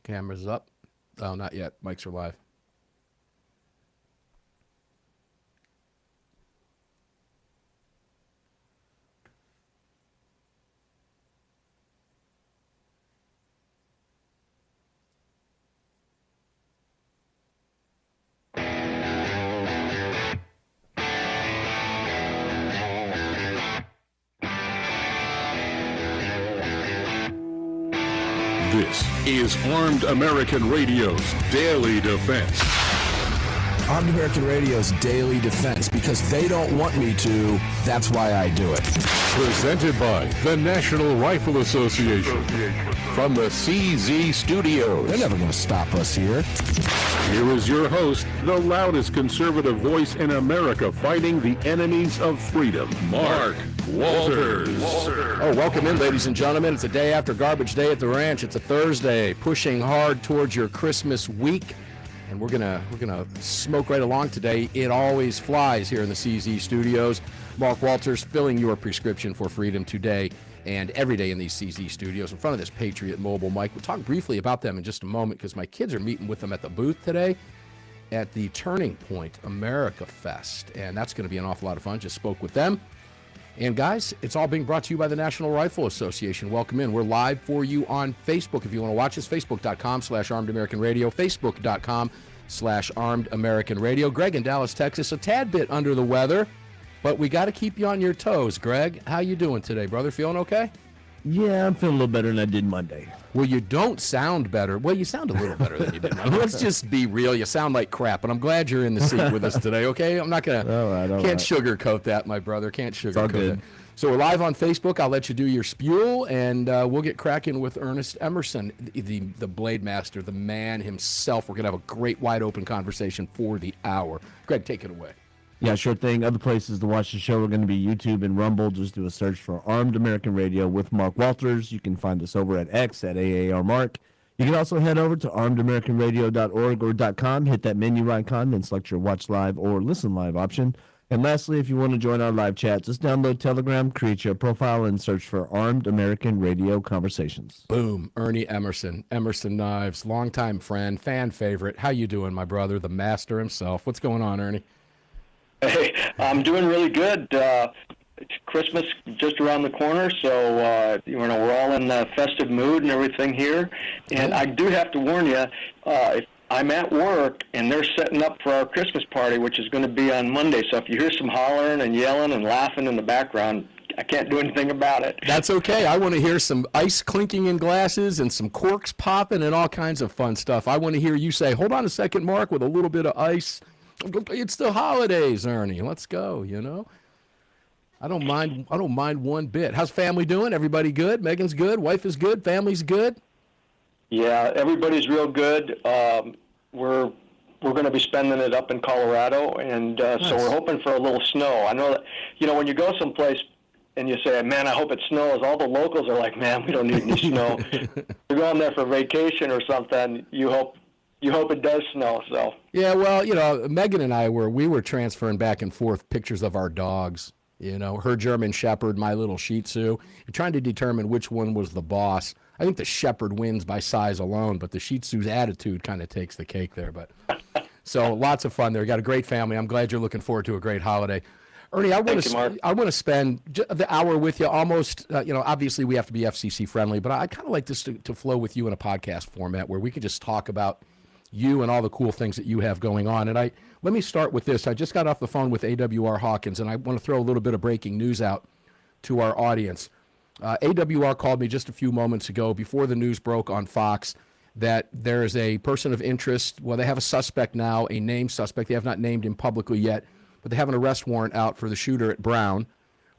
Camera's up. Oh, not yet. Mics are live. This is Armed American Radio's Daily Defense. Armed American Radio's Daily Defense, because they don't want me to, that's why I do it. Presented by the National Rifle Association. From the CZ Studios. They're never going to stop us here. Here is your host, the loudest conservative voice in America fighting the enemies of freedom, Mark Walters. Oh, welcome in, ladies and gentlemen. It's a day after Garbage Day at the Ranch. It's a Thursday, pushing hard towards your Christmas week. And we're gonna smoke right along today. It always flies here in the CZ Studios. Mark Walters filling your prescription for freedom today and every day in these CZ Studios in front of this Patriot mobile mic. We'll talk briefly about them in just a moment because my kids are meeting with them at the booth today at the Turning Point America Fest. And that's going to be an awful lot of fun. Just spoke with them. And guys, it's all being brought to you by the National Rifle Association. Welcome in. We're live for you on Facebook. If you want to watch us, facebook.com/Armed American Radio, facebook.com/Armed American Radio. Greg in Dallas, Texas, a tad bit under the weather, but we got to keep you on your toes. Greg, how you doing today, brother? Feeling okay? Yeah, I'm feeling a little better than I did Monday. Well, you don't sound better. Well, you sound a little better than you did Monday. Let's just be real. You sound like crap, and I'm glad you're in the seat with us today, okay? I'm not going to, can't sugarcoat that, my brother. Can't sugarcoat it. So we're live on Facebook. I'll let you do your spiel, and we'll get cracking with Ernie-Emerson, the Blade Master, the man himself. We're going to have a great, wide-open conversation for the hour. Greg, take it away. Yeah, sure thing. Other places to watch the show are going to be YouTube and Rumble. Just do a search for Armed American Radio with Mark Walters. You can find us over at X at AARMark. You can also head over to armedamericanradio.org or .com, hit that menu icon, and select your watch live or listen live option. And lastly, if you want to join our live chat, just download Telegram, create your profile, and search for Armed American Radio Conversations. Boom. Ernie-Emerson, Emerson Knives, longtime friend, fan favorite. How you doing, my brother, the master himself? What's going on, Ernie? Hey, I'm doing really good. It's Christmas just around the corner, so we're all in the festive mood and everything here. And I do have to warn you, if I'm at work and they're setting up for our Christmas party, which is going to be on Monday. So if you hear some hollering and yelling and laughing in the background, I can't do anything about it. That's okay. I want to hear some ice clinking in glasses and some corks popping and all kinds of fun stuff. I want to hear you say, "Hold on a second, Mark," with a little bit of ice. It's the holidays, Ernie. Let's go, you know. I don't mind one bit. How's family doing? Everybody good? Megan's good? Wife is good? Family's good? Yeah, everybody's real good. We're going to be spending it up in Colorado, and Nice. So we're hoping for a little snow. I know that, when you go someplace and you say, "Man, I hope it snows," all the locals are like, "Man, we don't need any snow." You're going there for vacation or something, you hope it does snow. So yeah, well, Megan and I were transferring back and forth pictures of our dogs. Her German Shepherd, my little Shih Tzu, trying to determine which one was the boss. I think the Shepherd wins by size alone, but the Shih Tzu's attitude kind of takes the cake there. But so lots of fun there. Got a great family. I'm glad you're looking forward to a great holiday. Ernie, I want to spend the hour with you almost, obviously we have to be FCC friendly, but I kind of like this to flow with you in a podcast format where we can just talk about you and all the cool things that you have going on. And let me start with this. I just got off the phone with AWR Hawkins, and I want to throw a little bit of breaking news out to our audience. AWR called me just a few moments ago before the news broke on Fox that there is a person of interest. Well, they have a suspect now, a named suspect. They have not named him publicly yet, but they have an arrest warrant out for the shooter at Brown,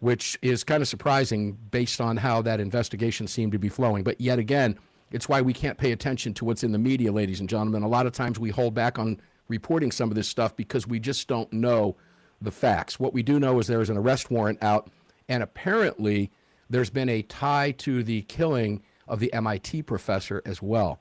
which is kind of surprising based on how that investigation seemed to be flowing. But yet again, it's why we can't pay attention to what's in the media, ladies and gentlemen. A lot of times we hold back on reporting some of this stuff because we just don't know the facts. What we do know is there is an arrest warrant out, and apparently there's been a tie to the killing of the MIT professor as well.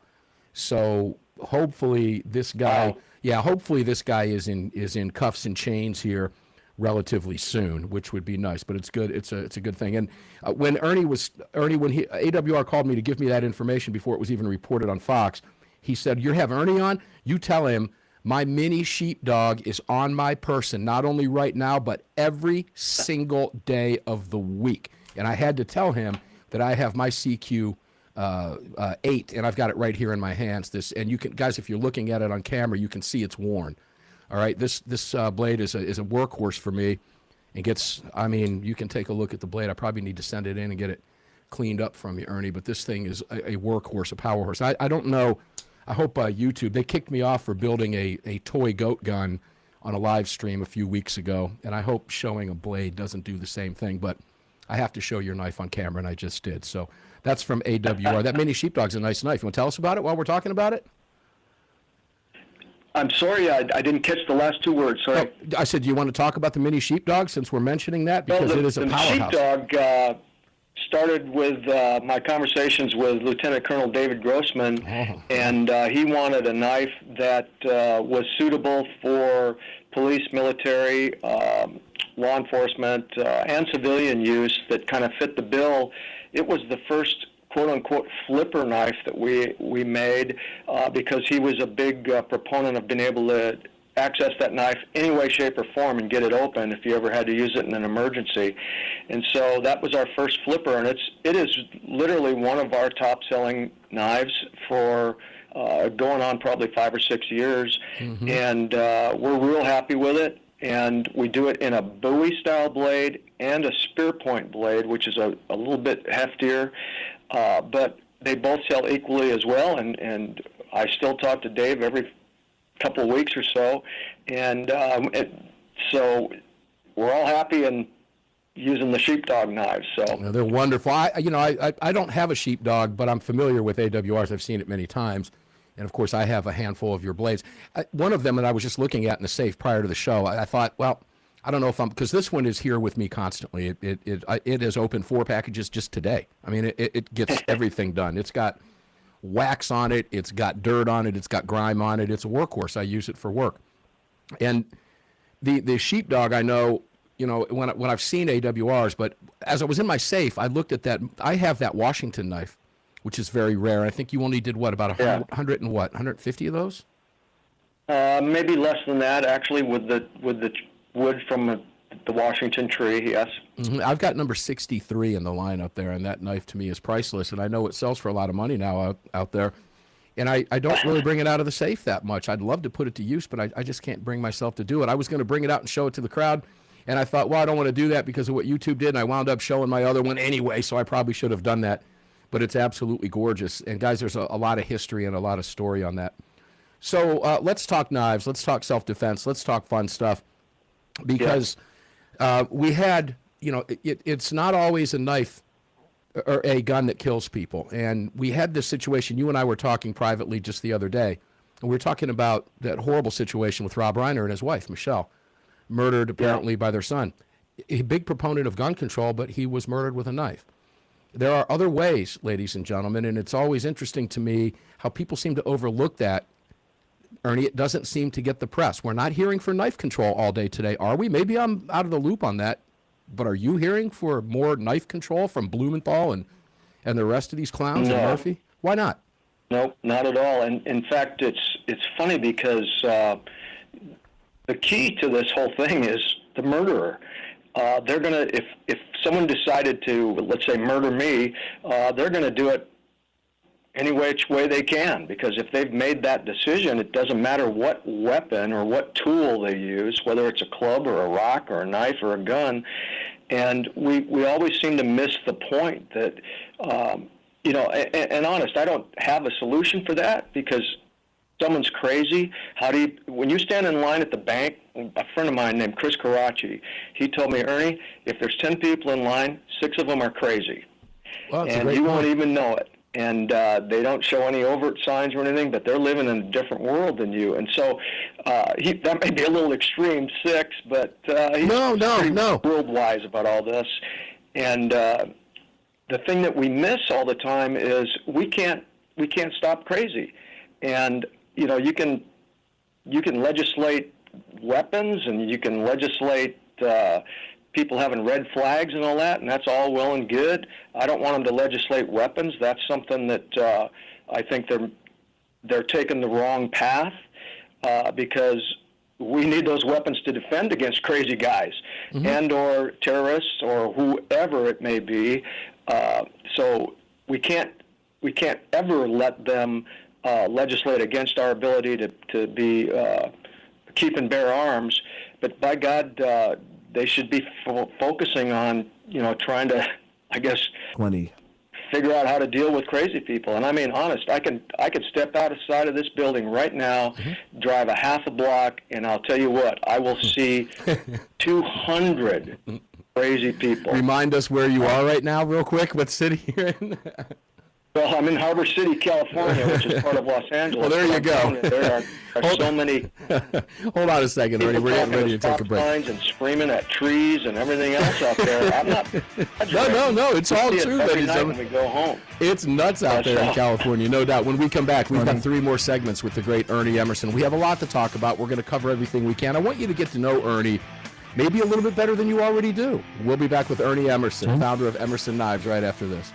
So hopefully this guy, is in cuffs and chains here relatively soon, which would be nice. But it's good. It's a good thing. And when AWR called me to give me that information before it was even reported on Fox, He said, "You have Ernie on? You tell him my mini sheepdog is on my person, not only right now, but every single day of the week." And I had to tell him that I have my CQ 8, and I've got it right here in my hands. And you can, guys, if you're looking at it on camera, you can see it's worn. All right, this blade is a workhorse for me. It gets, I mean, you can take a look at the blade. I probably need to send it in and get it cleaned up from you, Ernie. But this thing is a workhorse, a power horse. I don't know. I hope YouTube, they kicked me off for building a toy goat gun on a live stream a few weeks ago, and I hope showing a blade doesn't do the same thing, but I have to show your knife on camera, and I just did. So that's from AWR. That mini sheepdog's a nice knife. You want to tell us about it while we're talking about it? I'm sorry, I didn't catch the last 2 words. Sorry. Oh, I said, do you want to talk about the mini sheepdog since we're mentioning that? Because it is a powerhouse. The sheepdog started with my conversations with Lieutenant Colonel David Grossman, and he wanted a knife that was suitable for police, military, law enforcement, and civilian use that kind of fit the bill. It was the first quote-unquote flipper knife that we made because he was a big proponent of being able to access that knife any way, shape, or form and get it open if you ever had to use it in an emergency. And so that was our first flipper, and it is literally one of our top-selling knives for going on probably 5 or 6 years. Mm-hmm. And we're real happy with it. And we do it in a Bowie-style blade and a spear point blade, which is a little bit heftier. But they both sell equally as well, and I still talk to Dave every couple of weeks or so, and so we're all happy and using the sheepdog knives. So they're wonderful. I don't have a sheepdog, but I'm familiar with AWRs. I've seen it many times, and of course I have a handful of your blades. One of them that I was just looking at in the safe prior to the show, I thought, well, I don't know if because this one is here with me constantly. It has opened 4 packages just today. I mean, it gets everything done. It's got wax on it. It's got dirt on it. It's got grime on it. It's a workhorse. I use it for work. And the sheepdog, I know, when I've seen AWRs, but as I was in my safe, I looked at that. I have that Washington knife, which is very rare. I think you only did what, about 100 and what, 150 of those? Maybe less than that, actually, with the wood from the Washington tree, yes. Mm-hmm. I've got number 63 in the line up there, and that knife to me is priceless, and I know it sells for a lot of money now out there. And I don't really bring it out of the safe that much. I'd love to put it to use, but I just can't bring myself to do it. I was going to bring it out and show it to the crowd, and I thought, well, I don't want to do that because of what YouTube did, and I wound up showing my other one anyway, so I probably should have done that. But it's absolutely gorgeous. And, guys, there's a lot of history and a lot of story on that. So let's talk knives. Let's talk self-defense. Let's talk fun stuff. Because we had, it's not always a knife or a gun that kills people. And we had this situation, you and I were talking privately just the other day, and we were talking about that horrible situation with Rob Reiner and his wife, Michelle, murdered apparently by their son. A big proponent of gun control, but he was murdered with a knife. There are other ways, ladies and gentlemen, and it's always interesting to me how people seem to overlook that. Ernie, it doesn't seem to get the press. We're not hearing for knife control all day today, are we? Maybe I'm out of the loop on that, but are you hearing for more knife control from Blumenthal and the rest of these clowns and Murphy? Why not? No, not at all. And in fact, it's funny because the key to this whole thing is the murderer. They're gonna if someone decided to, let's say, murder me, they're gonna do it any which way they can, because if they've made that decision, it doesn't matter what weapon or what tool they use, whether it's a club or a rock or a knife or a gun. And we always seem to miss the point that, and honest, I don't have a solution for that because someone's crazy. When you stand in line at the bank, a friend of mine named Chris Karachi, he told me, Ernie, if there's 10 people in line, 6 of them are crazy. Well, and you won't even know it. And they don't show any overt signs or anything, but they're living in a different world than you. And so that may be a little extreme, 6, but he's pretty world-wise about all this. And the thing that we miss all the time is we can't stop crazy. And you can legislate weapons, and you can legislate people having red flags and all that, and that's all well and good. I don't want them to legislate weapons. That's something that I think they're taking the wrong path because we need those weapons to defend against crazy guys and or terrorists or whoever it may be. So we can't ever let them legislate against our ability to be keep and bear arms. But by God, they should be focusing on trying to, I guess, figure out how to deal with crazy people. And I mean, honest, I could step outside of this building right now, drive a half a block, and I'll tell you what, I will see 200 crazy people. Remind us where you are right now, real quick. What city you're in? Well, I'm in Harbor City, California, which is part of Los Angeles. Well, there you go. There are so many. Hold on a second, Ernie. We're getting ready to take a break. Signs and screaming at trees and everything else out there. I'm not. No. It's all true, ladies and gentlemen. When we go home. It's nuts out there in California, no doubt. When we come back, we've got 3 more segments with the great Ernie Emerson. We have a lot to talk about. We're going to cover everything we can. I want you to get to know Ernie maybe a little bit better than you already do. We'll be back with Ernie Emerson, founder of Emerson Knives, right after this.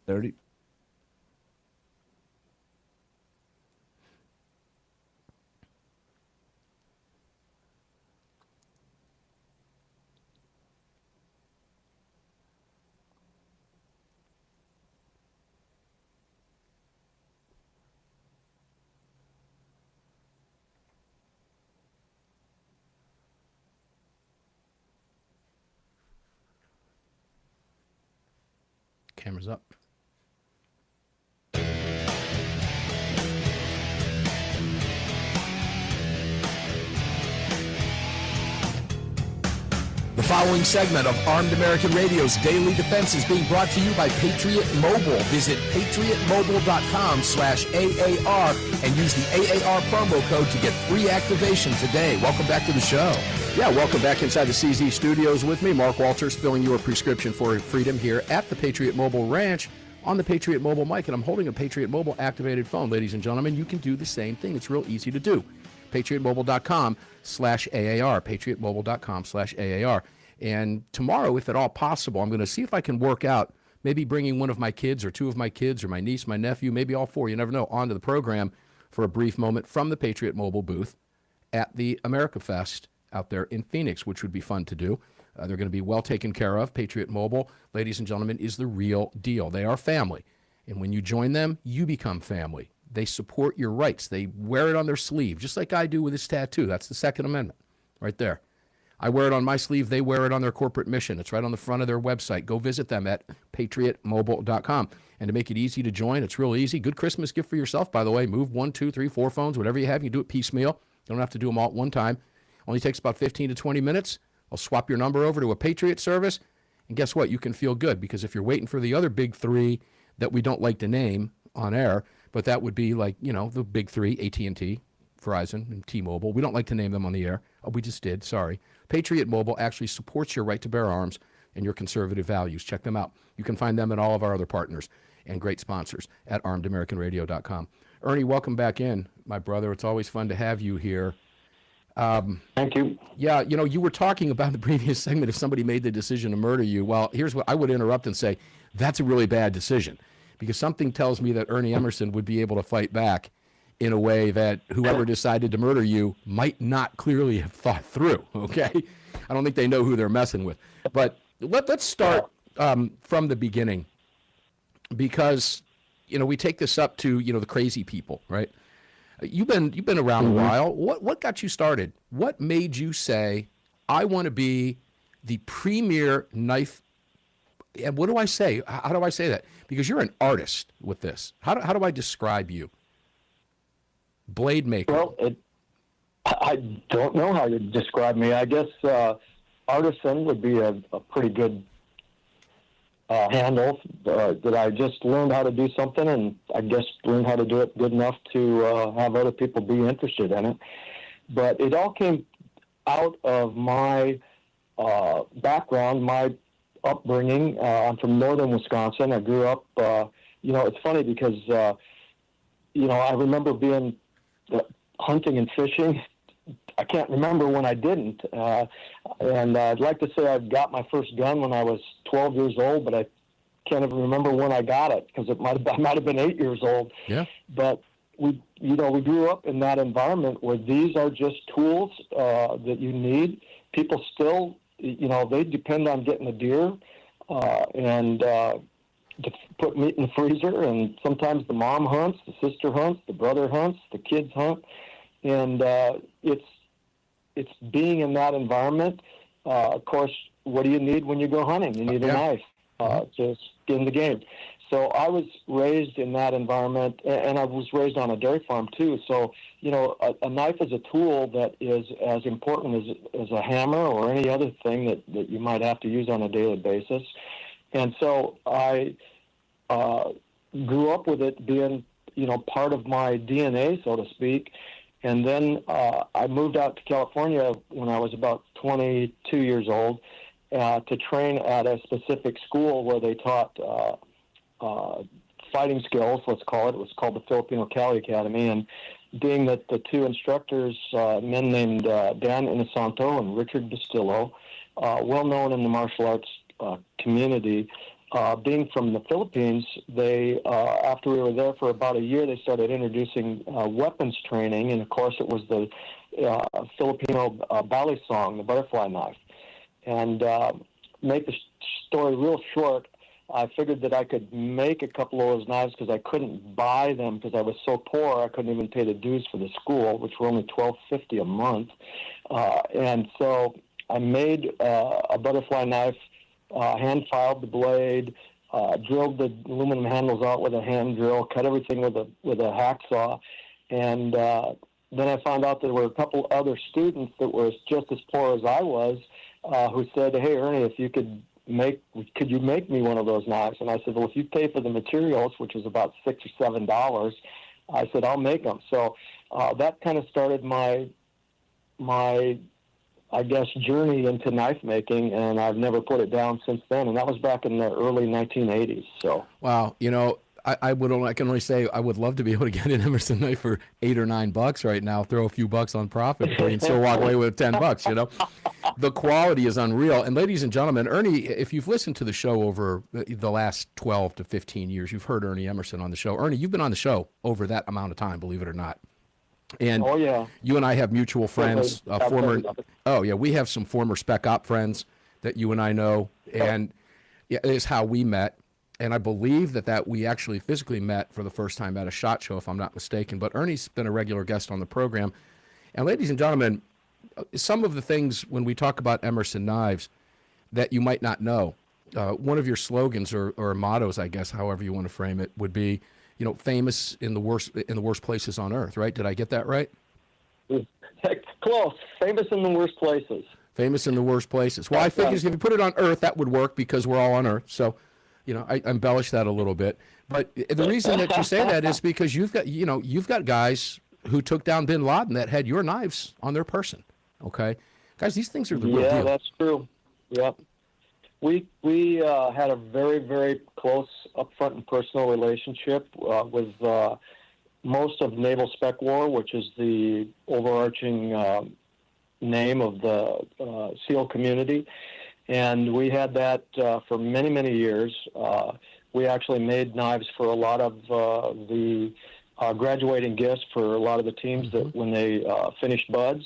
$30. Camera's up. The following segment of Armed American Radio's Daily Defense is being brought to you by Patriot Mobile. Visit patriotmobile.com/AAR and use the AAR promo code to get free activation today. Welcome back to the show. Yeah, welcome back inside the CZ studios with me, Mark Walters, filling your prescription for freedom here at the Patriot Mobile Ranch on the Patriot Mobile mic. And I'm holding a Patriot Mobile activated phone. Ladies and gentlemen, you can do the same thing. It's real easy to do. patriotmobile.com/AAR, patriotmobile.com/AAR. And tomorrow, if at all possible, I'm going to see if I can work out maybe bringing one of my kids or two of my kids or my niece, my nephew, maybe all four, you never know, onto the program for a brief moment from the Patriot Mobile booth at the America Fest out there in Phoenix, which would be fun to do. They're going to be well taken care of. Patriot Mobile, ladies and gentlemen, is the real deal. They are family. And when you join them, you become family. They support your rights. They wear it on their sleeve, just like I do with this tattoo. That's the Second Amendment right there. I wear it on my sleeve. They wear it on their corporate mission. It's right on the front of their website. Go visit them at patriotmobile.com. And to make it easy to join, it's real easy. Good Christmas gift for yourself, by the way. Move 1, 2, 3, 4 phones, whatever you have. You can do it piecemeal. You don't have to do them all at one time. Only takes about 15 to 20 minutes. I'll swap your number over to a Patriot service. And guess what? You can feel good, because if you're waiting for the other big three that we don't like to name on air, but that would be like, you know, the big three, AT&T, Verizon, and T-Mobile. We don't like to name them on the air. Oh, we just did. Sorry. Patriot Mobile actually supports your right to bear arms and your conservative values. Check them out. You can find them and all of our other partners and great sponsors at armedamericanradio.com. Ernie, welcome back in, my brother. It's always fun to have you here. Thank you. Yeah, you know, you were talking about in the previous segment if somebody made the decision to murder you. Well, here's what I would interrupt and say. That's a really bad decision, because something tells me that Ernie Emerson would be able to fight back in a way that whoever decided to murder you might not clearly have thought through, okay? I don't think they know who they're messing with. But let's start from the beginning, because, you know, we take this up to, you know, the crazy people, right? You've been around a while. What got you started? What made you say, I want to be the premier knife? And what do I say? How do I say that? Because you're an artist with this. How do I describe you? Blade maker. Well, I don't know how to describe me. I guess artisan would be a pretty good handle. That I just learned how to do something, and I guess learned how to do it good enough to have other people be interested in it. But it all came out of my background, my upbringing. I'm from northern Wisconsin. I grew up, you know, it's funny because, you know, I remember being hunting and fishing. I can't remember when I didn't. And I'd like to say I got my first gun when I was 12 years old, but I can't even remember when I got it, because I might have been 8 years old. Yeah. But we grew up in that environment where these are just tools that you need. People still, you know, they depend on getting a deer and to put meat in the freezer. And sometimes the mom hunts, the sister hunts, the brother hunts, the kids hunt. And it's being in that environment. Of course, what do you need when you go hunting? You need a knife to skin the game. So I was raised in that environment, and I was raised on a dairy farm too. So, you know, a knife is a tool that is as important as a hammer or any other thing that you might have to use on a daily basis. And so I grew up with it being, you know, part of my DNA, so to speak. And then I moved out to California when I was about 22 years old to train at a specific school where they taught fighting skills, let's call it. It was called the Filipino Cali Academy. And being that the two instructors, men named Dan Inosanto and Richard Bustillo, well known in the martial arts community, being from the Philippines, they after we were there for about a year, they started introducing weapons training, and of course it was the Filipino ballet song, the butterfly knife. And make the story real short, I figured that I could make a couple of those knives because I couldn't buy them because I was so poor I couldn't even pay the dues for the school, which were only $12.50 a month. And so I made a butterfly knife, hand filed the blade, drilled the aluminum handles out with a hand drill, cut everything with a hacksaw, and then I found out there were a couple other students that were just as poor as I was, who said, "Hey, Ernie, if you could you make me one of those knives?" And I said, "Well, if you pay for the materials, which was about $6 or $7, I said I'll make them." So that kind of started my I guess journey into knife making, and I've never put it down since then. And that was back in the early 1980s. So wow, you know, I can only say I would love to be able to get an Emerson knife for $8 or $9 right now. Throw a few bucks on profit for you and still walk away with $10. You know, the quality is unreal. And ladies and gentlemen, Ernie, if you've listened to the show over the last 12 to 15 years, you've heard Ernie Emerson on the show. Ernie, you've been on the show over that amount of time, believe it or not. And oh yeah, you and I have mutual friends, we have some former Spec Op friends that you and I know, and yeah, it's how we met. And I believe that we actually physically met for the first time at a SHOT Show, if I'm not mistaken. But Ernie's been a regular guest on the program. And ladies and gentlemen, some of the things when we talk about Emerson knives that you might not know, one of your slogans or mottos, I guess, however you want to frame it, would be, you know, famous in the worst places on earth, right? Did I get that right? Close. Famous in the worst places. Famous in the worst places. Well, I figured if you put it on earth, that would work because we're all on earth. So, you know, I embellish that a little bit. But the reason that you say that is because you've got guys who took down Bin Laden that had your knives on their person. Okay, guys, these things are the real deal. Yeah, that's true. Yep. We had a very, very close, upfront and personal relationship with most of Naval Spec War, which is the overarching name of the SEAL community. And we had that for many, many years. We actually made knives for a lot of the graduating gifts for a lot of the teams that when they finished buds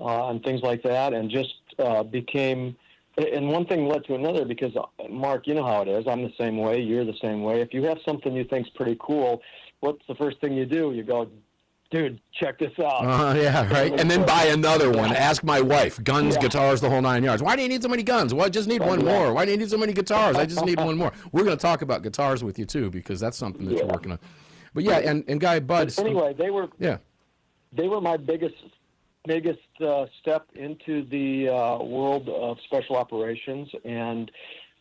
and things like that, and just became... And one thing led to another because, Mark, you know how it is. I'm the same way. You're the same way. If you have something you think's pretty cool, what's the first thing you do? You go, dude, check this out. Yeah, right. And then buy another one. Ask my wife. Guns, guitars, the whole 9 yards. Why do you need so many guns? Well, I just need one more. Why do you need so many guitars? I just need one more. We're going to talk about guitars with you, too, because that's something that you're working on. But, yeah, and Guy Buds. Anyway, they were my biggest step into the world of special operations, and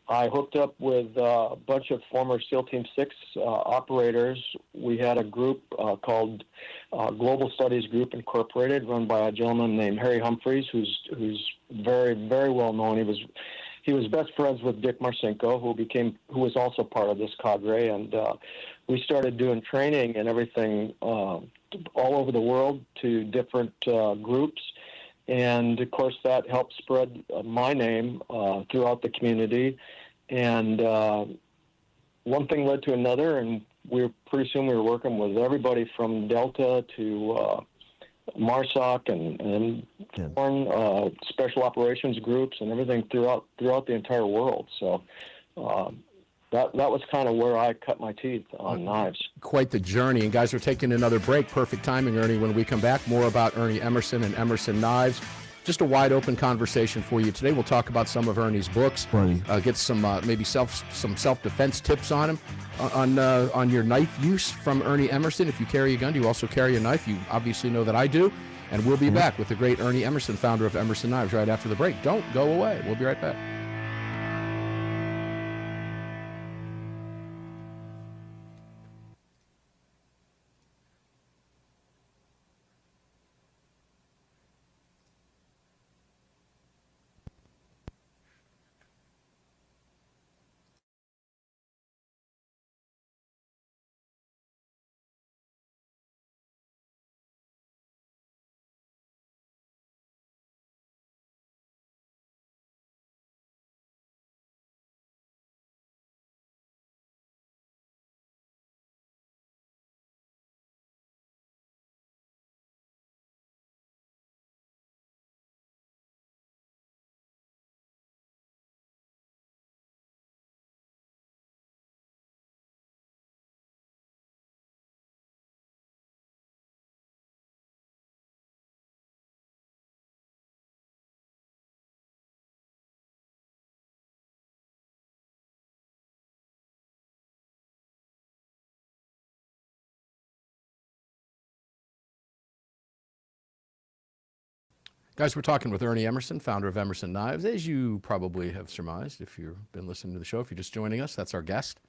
I hooked up with a bunch of former SEAL Team 6 operators. We had a group called Global Studies Group Incorporated, run by a gentleman named Harry Humphreys, who's very, very well known. He was best friends with Dick Marcinko, who was also part of this cadre, and we started doing training and everything all over the world to different groups. And, of course, that helped spread my name throughout the community. And one thing led to another, and pretty soon we were working with everybody from Delta to MARSOC and foreign special operations groups and everything throughout the entire world. So that was kind of where I cut my teeth on knives. Quite the journey. And guys, we're taking another break. Perfect timing, Ernie. When we come back, more about Ernie Emerson and Emerson knives. Just a wide open conversation for you today. We'll talk about some of Ernie's books, get some maybe some self-defense tips on him, on your knife use from Ernie Emerson. If you carry a gun, do you also carry a knife? You obviously know that I do. And we'll be back with the great Ernie Emerson, founder of Emerson Knives, right after the break. Don't go away. We'll be right back. Guys, we're talking with Ernie Emerson, founder of Emerson Knives. As you probably have surmised, if you've been listening to the show, if you're just joining us, that's our guest.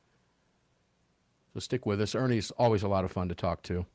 So stick with us. Ernie's always a lot of fun to talk to.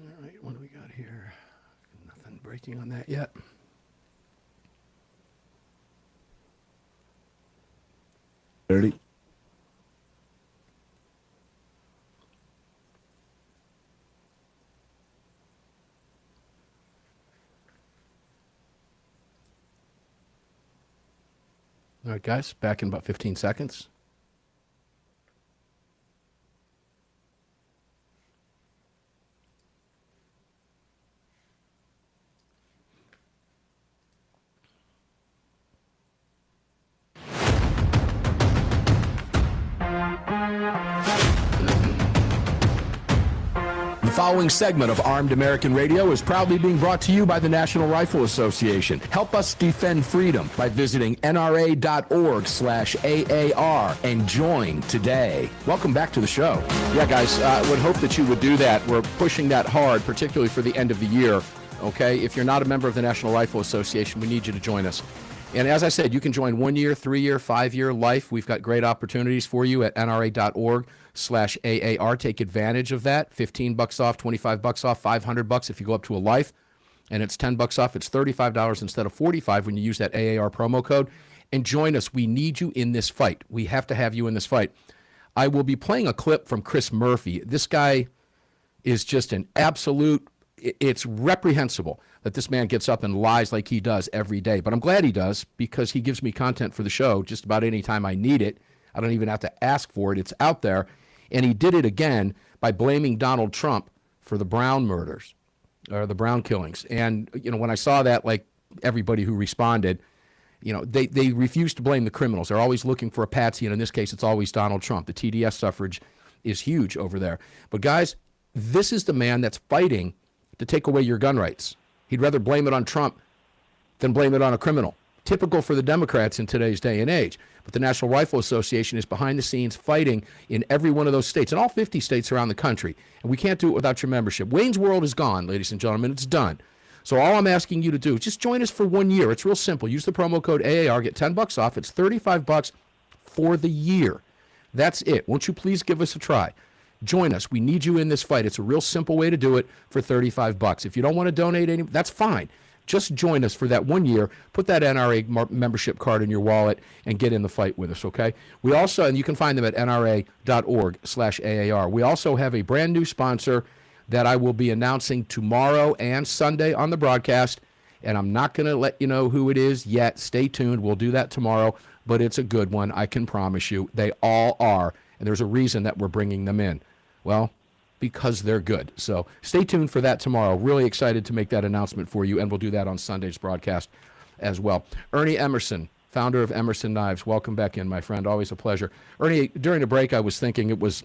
All right, what do we got here? Nothing breaking on that yet. Dirty. All right, guys, back in about 15 seconds. The following segment of Armed American Radio is proudly being brought to you by the National Rifle Association. Help us defend freedom by visiting nra.org/AAR and join today. Welcome back to the show. Yeah, guys, I would hope that you would do that. We're pushing that hard, particularly for the end of the year, okay? If you're not a member of the National Rifle Association, we need you to join us. And as I said, you can join 1 year, 3 year, 5 year life. We've got great opportunities for you at nra.org/AAR. Take advantage of that. $15 off, $25 off, $500 if you go up to a life. And it's $10 off. It's $35 instead of $45 when you use that AAR promo code. And join us. We need you in this fight. We have to have you in this fight. I will be playing a clip from Chris Murphy. This guy is just an absolute, it's reprehensible that this man gets up and lies like he does every day. But I'm glad he does, because he gives me content for the show just about any time I need it. I don't even have to ask for it. It's out there. And he did it again by blaming Donald Trump for the Brown murders, or the Brown killings. And, you know, when I saw that, like everybody who responded, you know, they refuse to blame the criminals. They're always looking for a patsy, and in this case, it's always Donald Trump. The TDS suffrage is huge over there. But guys, this is the man that's fighting to take away your gun rights. He'd rather blame it on Trump than blame it on a criminal. Typical for the Democrats in today's day and age. But the National Rifle Association is behind the scenes fighting in every one of those states, in all 50 states around the country. And we can't do it without your membership. Wayne's World is gone, ladies and gentlemen. It's done. So all I'm asking you to do is just join us for 1 year. It's real simple. Use the promo code AAR, get $10 off. It's $35 for the year. That's it. Won't you please give us a try? Join us. We need you in this fight. It's a real simple way to do it for $35. If you don't want to donate any, that's fine. just join us for that 1 year. Put that NRA membership card in your wallet and get in the fight with us, okay? We also, and you can find them at nra.org/AAR. We also have a brand new sponsor that I will be announcing tomorrow and Sunday on the broadcast, and I'm not going to let you know who it is yet. Stay tuned. We'll do that tomorrow, but it's a good one, I can promise you. They all are, and there's a reason that we're bringing them in. Well, because they're good. So stay tuned for that tomorrow. Really excited to make that announcement for you, and we'll do that on Sunday's broadcast as well. Ernie Emerson, founder of Emerson Knives, welcome back in, my friend. Always a pleasure. Ernie, during the break, I was thinking it was,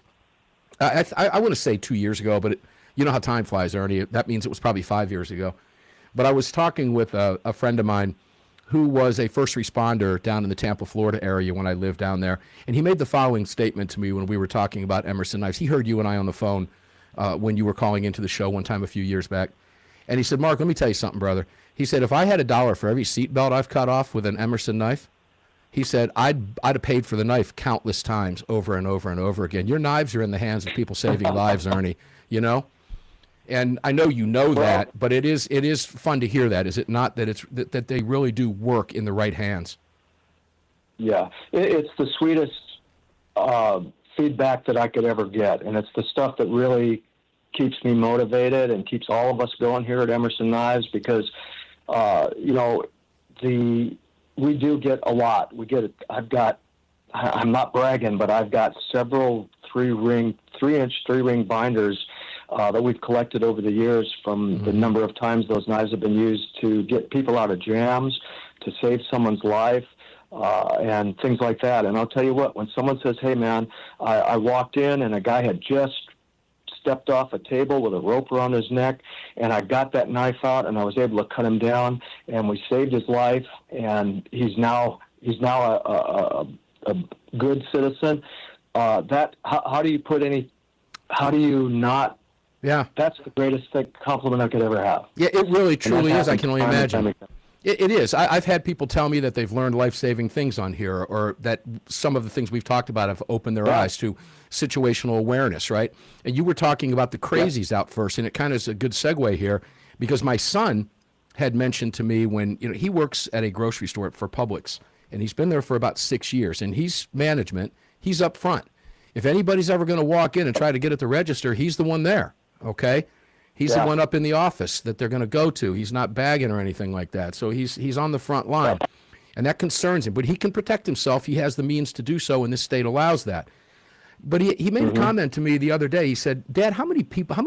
I want to say 2 years ago, but you know how time flies, Ernie. That means it was probably 5 years ago. But I was talking with a friend of mine who was a first responder down in the Tampa, Florida area when I lived down there. And he made the following statement to me when we were talking about Emerson Knives. He heard you and I on the phone when you were calling into the show one time a few years back. And he said, Mark, let me tell you something, brother. He said, if I had $1 for every seatbelt I've cut off with an Emerson knife, he said, I'd have paid for the knife countless times over and over and over again. Your knives are in the hands of people saving lives, Ernie, you know? And I know you know that, but it is fun to hear that, is it not, that they really do work in the right hands? Yeah, it's the sweetest feedback that I could ever get, and it's the stuff that really keeps me motivated and keeps all of us going here at Emerson Knives, because we do get a lot. I'm not bragging, but I've got several 3-inch 3-ring binders that we've collected over the years from the number of times those knives have been used to get people out of jams, to save someone's life, and things like that. And I'll tell you what, when someone says, hey man, I walked in and a guy had just stepped off a table with a rope around his neck, and I got that knife out and I was able to cut him down, and we saved his life, and he's now a good citizen. How do you not? Yeah, that's the greatest compliment I could ever have. Yeah, it really truly is. I can only imagine. It is. I've had people tell me that they've learned life-saving things on here, or that some of the things we've talked about have opened their eyes to situational awareness, right? And you were talking about the crazies out first, and it kind of is a good segue here, because my son had mentioned to me when, he works at a grocery store for Publix, and he's been there for about 6 years, and he's management, he's up front. If anybody's ever going to walk in and try to get at the register, he's the one there, okay? He's the one up in the office that they're going to go to. He's not bagging or anything like that. So he's on the front line, and that concerns him. But he can protect himself. He has the means to do so, and this state allows that. But he made a comment to me the other day. He said, Dad, how many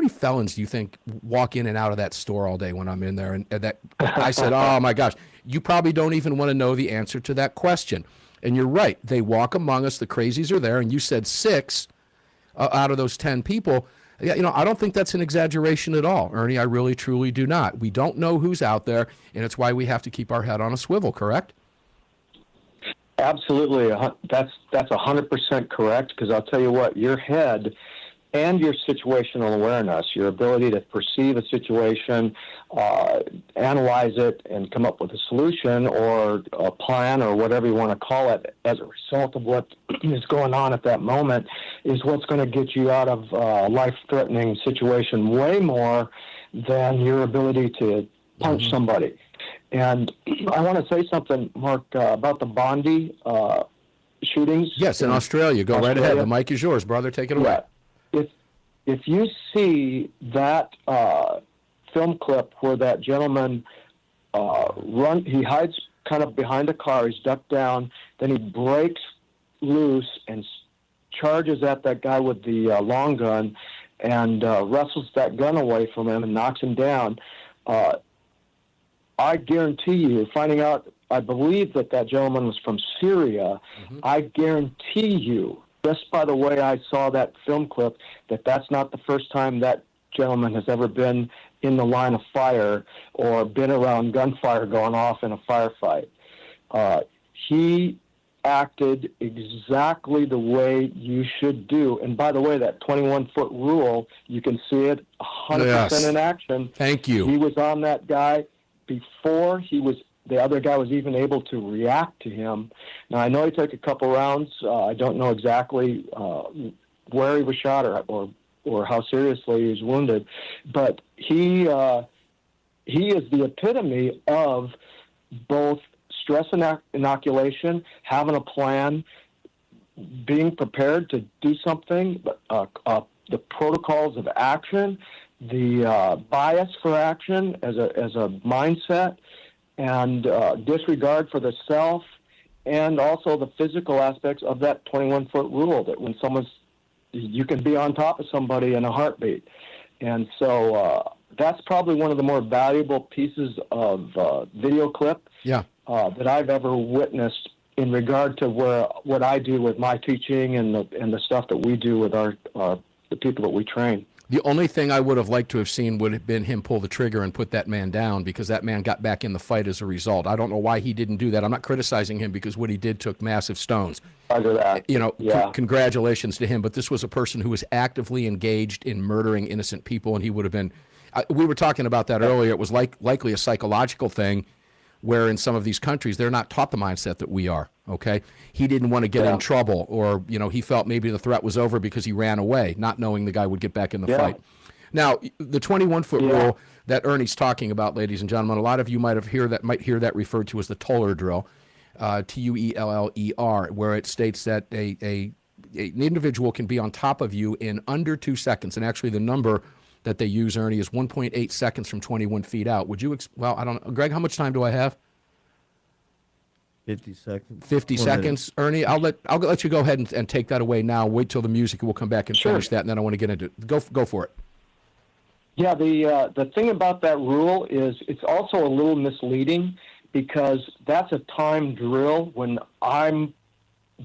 felons do you think walk in and out of that store all day when I'm in there? And that I said, oh, my gosh, you probably don't even want to know the answer to that question. And you're right. They walk among us. The crazies are there. And you said 6 out of those 10 people. Yeah, I don't think that's an exaggeration at all, Ernie. I really, truly do not. We don't know who's out there, and it's why we have to keep our head on a swivel, correct? Absolutely. That's 100% correct, because I'll tell you what, your head and your situational awareness, your ability to perceive a situation, analyze it, and come up with a solution or a plan or whatever you want to call it as a result of what is going on at that moment, is what's going to get you out of a life-threatening situation way more than your ability to punch somebody. And I want to say something, Mark, about the Bondi shootings. Yes, in Australia. Go right ahead. The mic is yours, brother. Take it away. Yeah. If you see that film clip where that gentleman he hides kind of behind a car, he's ducked down, then he breaks loose and charges at that guy with the long gun and wrestles that gun away from him and knocks him down, I guarantee you, finding out, I believe that gentleman was from Syria, I guarantee you, just by the way I saw that film clip, that's not the first time that gentleman has ever been in the line of fire or been around gunfire going off in a firefight. He acted exactly the way you should do. And by the way, that 21-foot rule, you can see it 100% in action. Thank you. He was on that guy before the other guy was even able to react to him. Now, I know he took a couple rounds. I don't know exactly where he was shot or how seriously he was wounded, but he he is the epitome of both stress inoculation, having a plan, being prepared to do something, the protocols of action, the bias for action as a mindset, and disregard for the self, and also the physical aspects of that 21-foot rule, that when you can be on top of somebody in a heartbeat. And so that's probably one of the more valuable pieces of video clip that I've ever witnessed in regard to what I do with my teaching and the stuff that we do with the people that we train. The only thing I would have liked to have seen would have been him pull the trigger and put that man down, because that man got back in the fight as a result. I don't know why he didn't do that. I'm not criticizing him, because what he did took massive stones. Roger that. You know, congratulations to him. But this was a person who was actively engaged in murdering innocent people, and he would have been. We were talking about that earlier. It was likely a psychological thing, where in some of these countries they're not taught the mindset that we are. Okay, he didn't want to get in trouble, or he felt maybe the threat was over because he ran away, not knowing the guy would get back in the fight. Now, the 21-foot rule that Ernie's talking about, ladies and gentlemen, a lot of you might hear that referred to as the Toller drill, Tueller, where it states that an individual can be on top of you in under 2 seconds, and actually the number that they use, Ernie, is 1.8 seconds from 21 feet out. Would you? Well, I don't know, Greg. How much time do I have? 50 seconds. 50 seconds, Ernie. I'll let you go ahead and take that away now. Wait till the music, and we'll come back and finish that, and then I want to get into it. Go for it. Yeah, the thing about that rule is it's also a little misleading, because that's a timed drill. When I'm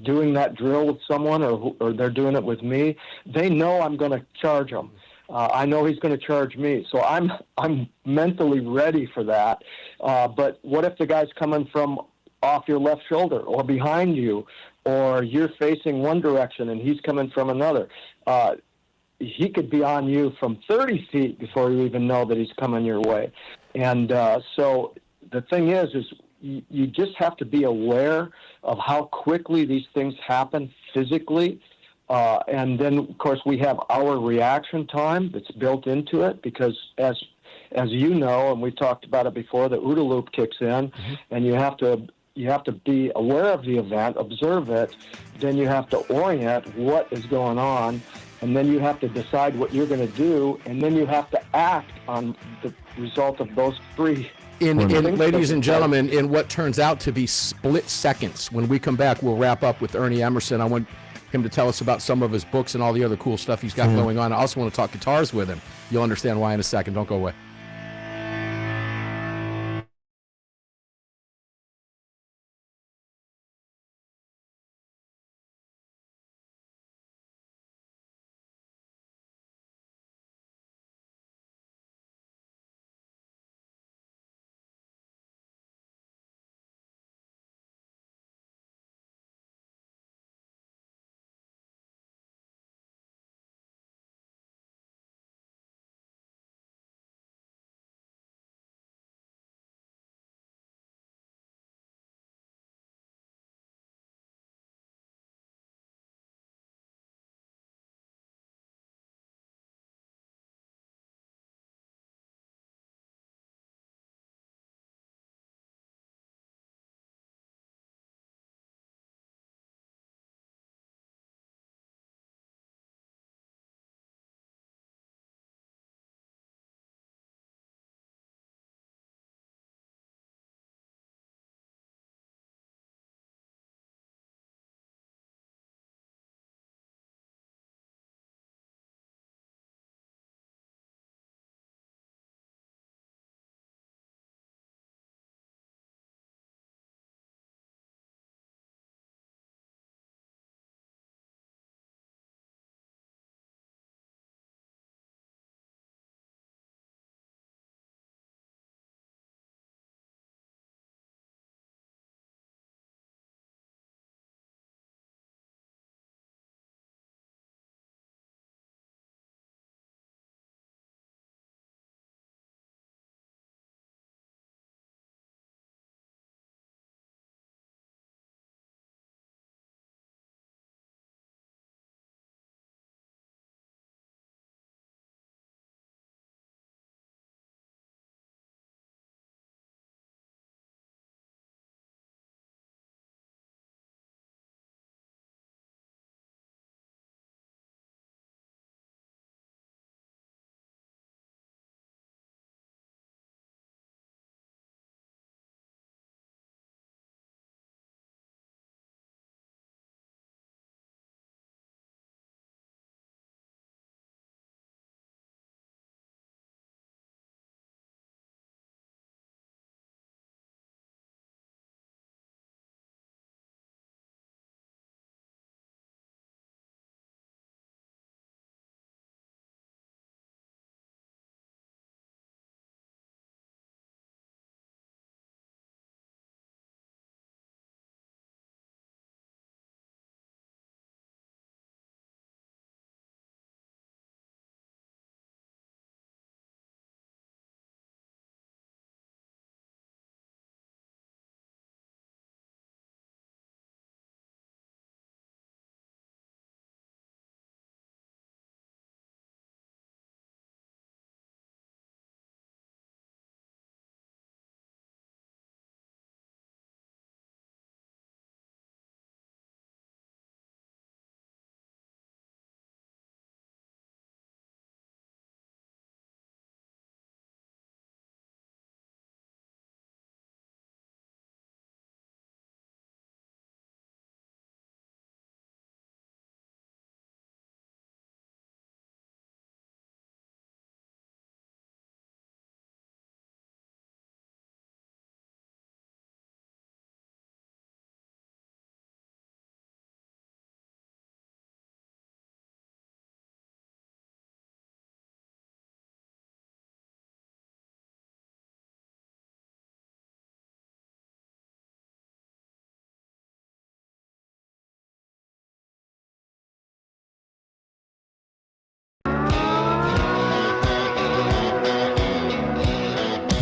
doing that drill with someone, or they're doing it with me, they know I'm going to charge them. I know he's going to charge me, so I'm mentally ready for that. But what if the guy's coming from off your left shoulder or behind you, or you're facing one direction and he's coming from another? He could be on you from 30 feet before you even know that he's coming your way. And so the thing is you just have to be aware of how quickly these things happen physically. And then, of course, we have our reaction time that's built into it, because as you know, and we've talked about it before, the OODA loop kicks in, and you have to be aware of the event, observe it, then you have to orient what is going on, and then you have to decide what you're going to do, and then you have to act on the result of those three. Ladies and gentlemen, in what turns out to be split seconds. When we come back, we'll wrap up with Ernie Emerson. I want him to tell us about some of his books and all the other cool stuff he's got going on. I also want to talk guitars with him. You'll understand why in a second. Don't go away.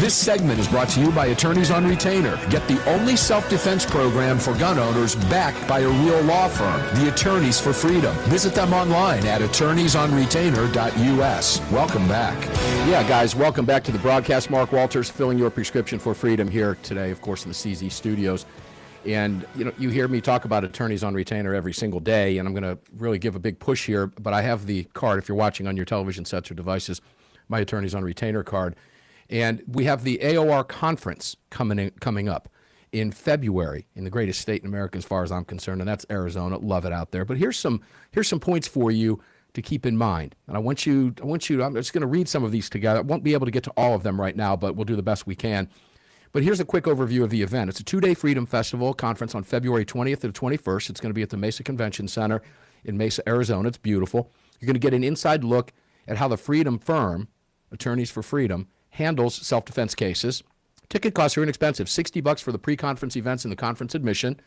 This segment is brought to you by Attorneys on Retainer. Get the only self-defense program for gun owners backed by a real law firm, the Attorneys for Freedom. Visit them online at attorneysonretainer.us. Welcome back. Yeah, guys, welcome back to the broadcast. Mark Walters, filling your prescription for freedom here today, of course, in the CZ studios. And, you hear me talk about Attorneys on Retainer every single day, and I'm going to really give a big push here, but I have the card, if you're watching on your television sets or devices, my Attorneys on Retainer card. And we have the AOR conference coming up in February in the greatest state in America as far as I'm concerned, and that's Arizona. Love it out there. But here's some points for you to keep in mind. And I'm just going to read some of these together. I won't be able to get to all of them right now, but we'll do the best we can. But here's a quick overview of the event. It's a 2-day Freedom Festival conference on February 20th to the 21st. It's going to be at the Mesa Convention Center in Mesa, Arizona. It's beautiful. You're going to get an inside look at how the Freedom firm, Attorneys for Freedom, handles self-defense cases. Ticket costs are inexpensive, $60 for the pre-conference events and the conference admission.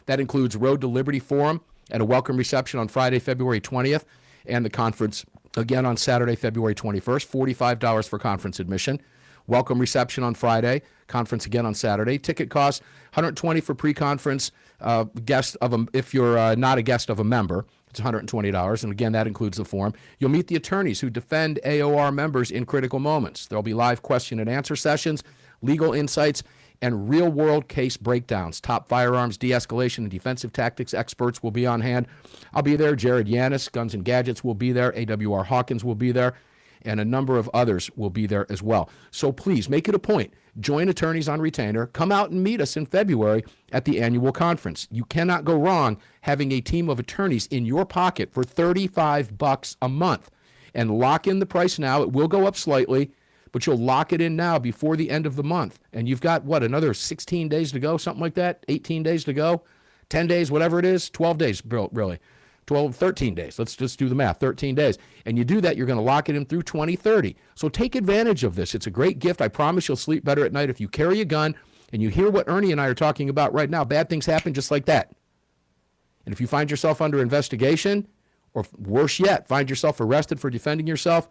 That includes Road to Liberty Forum and a welcome reception on Friday, February 20th, and the conference again on Saturday, February 21st, $45 for conference admission. Welcome reception on Friday, conference again on Saturday. Ticket costs $120 for pre-conference if you're not a guest of a member. It's $120, and again, that includes the forum. You'll meet the attorneys who defend AOR members in critical moments. There'll be live question and answer sessions, legal insights, and real-world case breakdowns. Top firearms, de-escalation, and defensive tactics experts will be on hand. I'll be there. Jared Yanis, Guns and Gadgets, will be there. AWR Hawkins will be there. And a number of others will be there as well. So please make it a point. Join Attorneys on Retainer. Come out and meet us in February at the annual conference. You cannot go wrong having a team of attorneys in your pocket for $35 a month. And lock in the price now. It will go up slightly, but you'll lock it in now before the end of the month. And you've got, another 16 days to go, something like that? 18 days to go? 10 days, whatever it is? 12 days, really. 13 days. Let's just do the math, 13 days. And you do that, you're going to lock it in through 2030. So take advantage of this. It's a great gift. I promise you'll sleep better at night if you carry a gun and you hear what Ernie and I are talking about right now. Bad things happen just like that. And if you find yourself under investigation, or worse yet, find yourself arrested for defending yourself,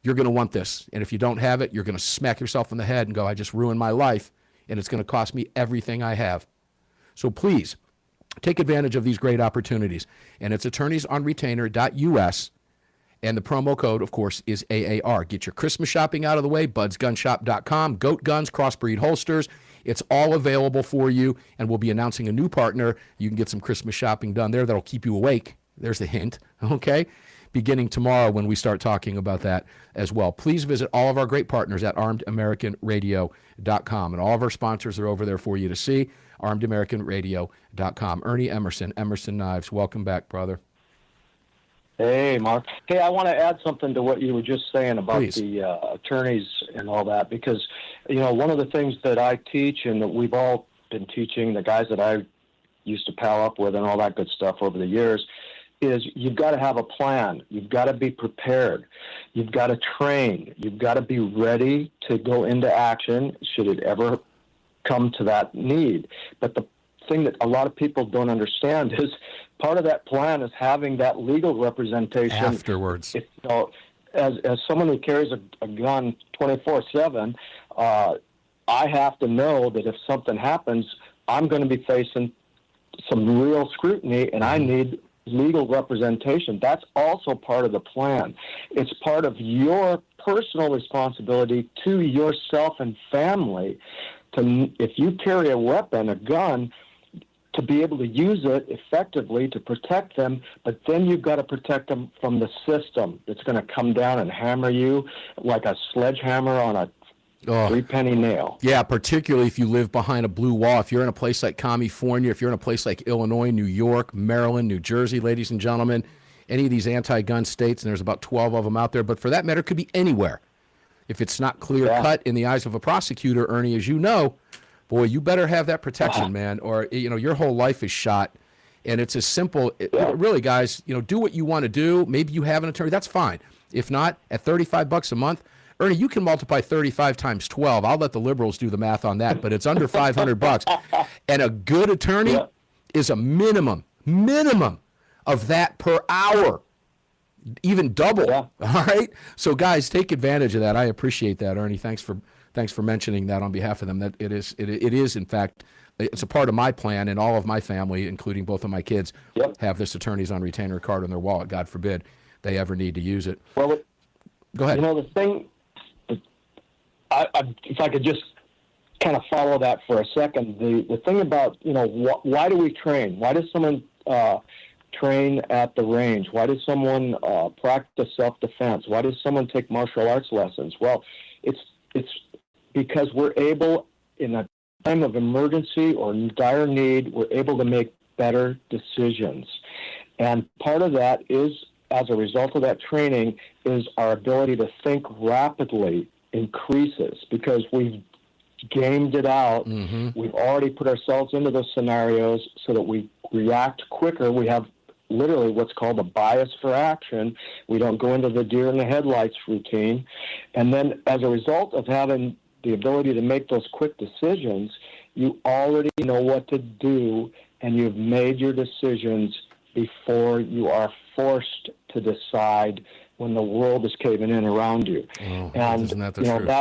you're going to want this. And if you don't have it, you're going to smack yourself in the head and go, I just ruined my life, and it's going to cost me everything I have. So please, take advantage of these great opportunities. And it's attorneysonretainer.us. And the promo code, of course, is AAR. Get your Christmas shopping out of the way, budsgunshop.com, Goat Guns, Crossbreed Holsters. It's all available for you, and we'll be announcing a new partner. You can get some Christmas shopping done there that'll keep you awake. There's the hint, okay? Beginning tomorrow when we start talking about that as well. Please visit all of our great partners at armedamericanradio.com. And all of our sponsors are over there for you to see. armedamericanradio.com. Ernie Emerson, Emerson Knives. Welcome back, brother. Hey, Mark. Hey, I want to add something to what you were just saying about Please. the attorneys and all that, because, one of the things that I teach and that we've all been teaching, the guys that I used to pal up with and all that good stuff over the years, is you've got to have a plan. You've got to be prepared. You've got to train. You've got to be ready to go into action should it ever come to that need. But the thing that a lot of people don't understand is part of that plan is having that legal representation afterwards. As someone who carries a gun 24/7, I have to know that if something happens, I'm going to be facing some real scrutiny, and I need legal representation. That's also part of the plan. It's part of your personal responsibility to yourself and family to, if you carry a weapon, a gun, to be able to use it effectively to protect them, but then you've got to protect them from the system that's going to come down and hammer you like a sledgehammer on a three-penny nail. Yeah, particularly if you live behind a blue wall. If you're in a place like California, if you're in a place like Illinois, New York, Maryland, New Jersey, ladies and gentlemen, any of these anti-gun states, and there's about 12 of them out there, but for that matter, it could be anywhere. If it's not clear-cut in the eyes of a prosecutor, Ernie, as you know, boy, you better have that protection, man, or your whole life is shot. And it's as simple, really, guys, do what you want to do. Maybe you have an attorney, that's fine. If not, at $35 a month, Ernie, you can multiply 35 times 12. I'll let the liberals do the math on that, but it's under $500. And a good attorney is a minimum of that per hour, even double. All right. So, guys, take advantage of that. I appreciate that, Ernie. Thanks for thanks for mentioning that on behalf of them. That it is in fact, it's a part of my plan, and all of my family, including both of my kids, have this attorneys on retainer card in their wallet. God forbid they ever need to use it. Well, go ahead. You know, the thing, if I could just kind of follow that for a second, the thing about, you know, why do we train? Why does someone train at the range? Why does someone practice self-defense? Why does someone take martial arts lessons? Well, it's because we're able, in a time of emergency or dire need, we're able to make better decisions. And part of that is, as a result of that training, is our ability to think rapidly increases because we've gamed it out. We've already put ourselves into those scenarios so that we react quicker. We have literally what's called a bias for action. We don't go into the deer in the headlights routine. And then as a result of having the ability to make those quick decisions, you already know what to do, and you've made your decisions before you are forced to decide when the world is caving in around you. And isn't that the you know, truth?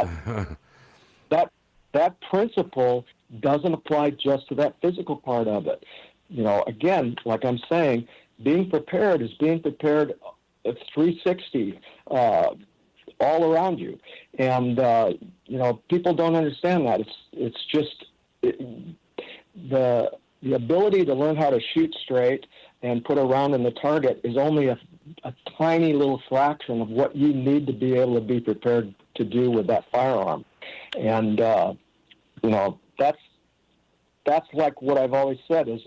that principle doesn't apply just to that physical part of it. You know, again, like I'm saying, being prepared is being prepared at 360 all around you. And, you know, people don't understand that. It's just the ability to learn how to shoot straight and put a round in the target is only a tiny little fraction of what you need to be able to be prepared to do with that firearm. And, you know, that's like what I've always said is,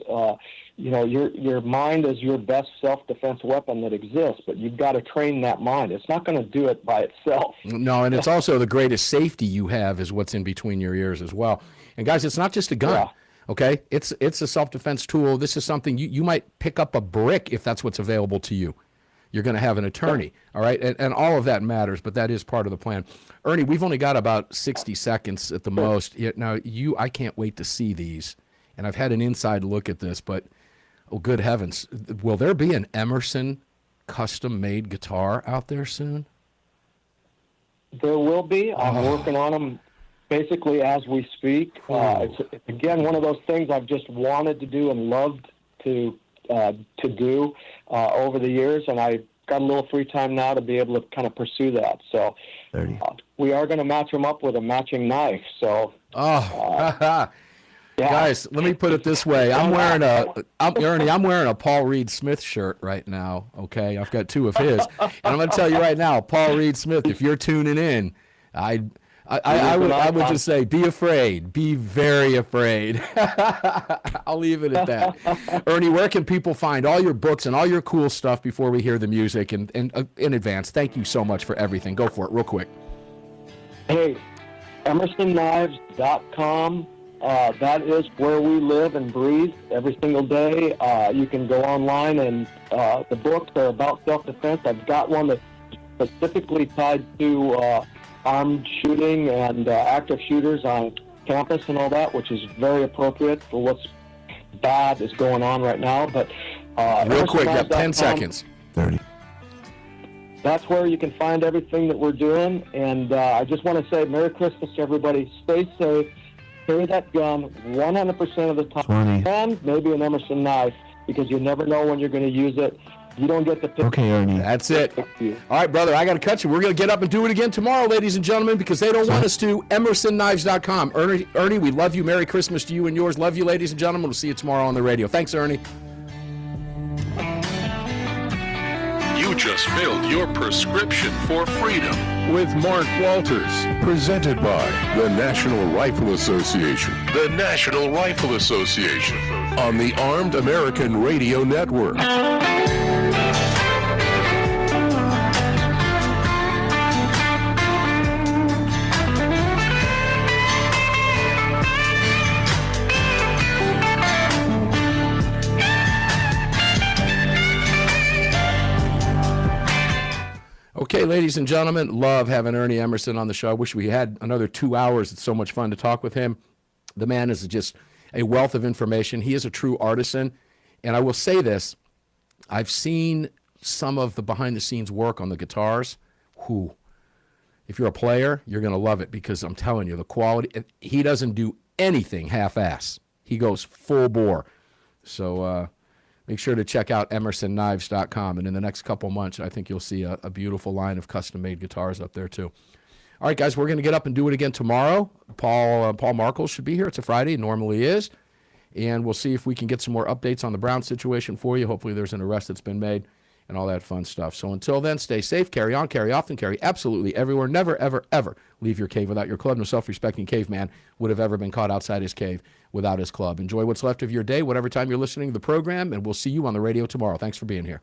you know, your mind is your best self-defense weapon that exists, but you've got to train that mind. It's not going to do it by itself. No, and it's also the greatest safety you have is what's in between your ears as well. And guys, it's not just a gun. Yeah. Okay, it's a self-defense tool. This is something you might pick up a brick if that's what's available to you. You're going to have an attorney, all right? And all of that matters, but that is part of the plan. Ernie, we've only got about 60 seconds at the most. Now, I can't wait to see these, and I've had an inside look at this, but, oh, good heavens, will there be an Emerson custom-made guitar out there soon? There will be. I'm working on them basically as we speak. It's, again, one of those things I've just wanted to do and loved to do over the years, and I got a little free time now to be able to kind of pursue that. So we are going to match them up with a matching knife. So yeah. Guys, let me put it this way. Ernie, I'm wearing a Paul Reed Smith shirt right now, okay? I've got two of his. And I'm going to tell you right now, Paul Reed Smith, if you're tuning in, I would just say, be afraid. Be very afraid. I'll leave it at that. Ernie, where can people find all your books and all your cool stuff before we hear the music? And in advance, thank you so much for everything. Go for it real quick. Hey, EmersonKnives.com. That is where we live and breathe every single day. You can go online, and the books are about self-defense. I've got one that's specifically tied to armed shooting and active shooters on campus and all that, which is very appropriate for what's bad is going on right now. But real quick, you have 10 seconds. 30. That's where you can find everything that we're doing. And I just want to say Merry Christmas to everybody. Stay safe. Carry that gun 100% of the time. 20. And maybe an Emerson knife, because you never know when you're going to use it. You don't get to pick. Okay, Ernie. That's it. All right, brother, I got to cut you. We're going to get up and do it again tomorrow, ladies and gentlemen, because they don't want us to. EmersonKnives.com. Ernie, we love you. Merry Christmas to you and yours. Love you, ladies and gentlemen. We'll see you tomorrow on the radio. Thanks, Ernie. You just filled your prescription for freedom with Mark Walters, presented by the National Rifle Association. The National Rifle Association on the Armed American Radio Network. Okay, ladies and gentlemen, love having Ernie Emerson on the show. I wish we had another 2 hours. It's so much fun to talk with him. The man is just a wealth of information. He is a true artisan. And I will say this, I've seen some of the behind-the-scenes work on the guitars. If you're a player, you're going to love it because I'm telling you, the quality, he doesn't do anything half-ass. He goes full bore. So make sure to check out emersonKnives.com. And in the next couple months, I think you'll see a beautiful line of custom-made guitars up there, too. All right, guys, we're going to get up and do it again tomorrow. Paul Markle should be here. It's a Friday. It normally is. And we'll see if we can get some more updates on the Brown situation for you. Hopefully there's an arrest that's been made and all that fun stuff. So until then, stay safe, carry on, carry often, carry absolutely everywhere. Never, ever, ever leave your cave without your club. No self-respecting caveman would have ever been caught outside his cave without his club. Enjoy what's left of your day, whatever time you're listening to the program, and we'll see you on the radio tomorrow. Thanks for being here.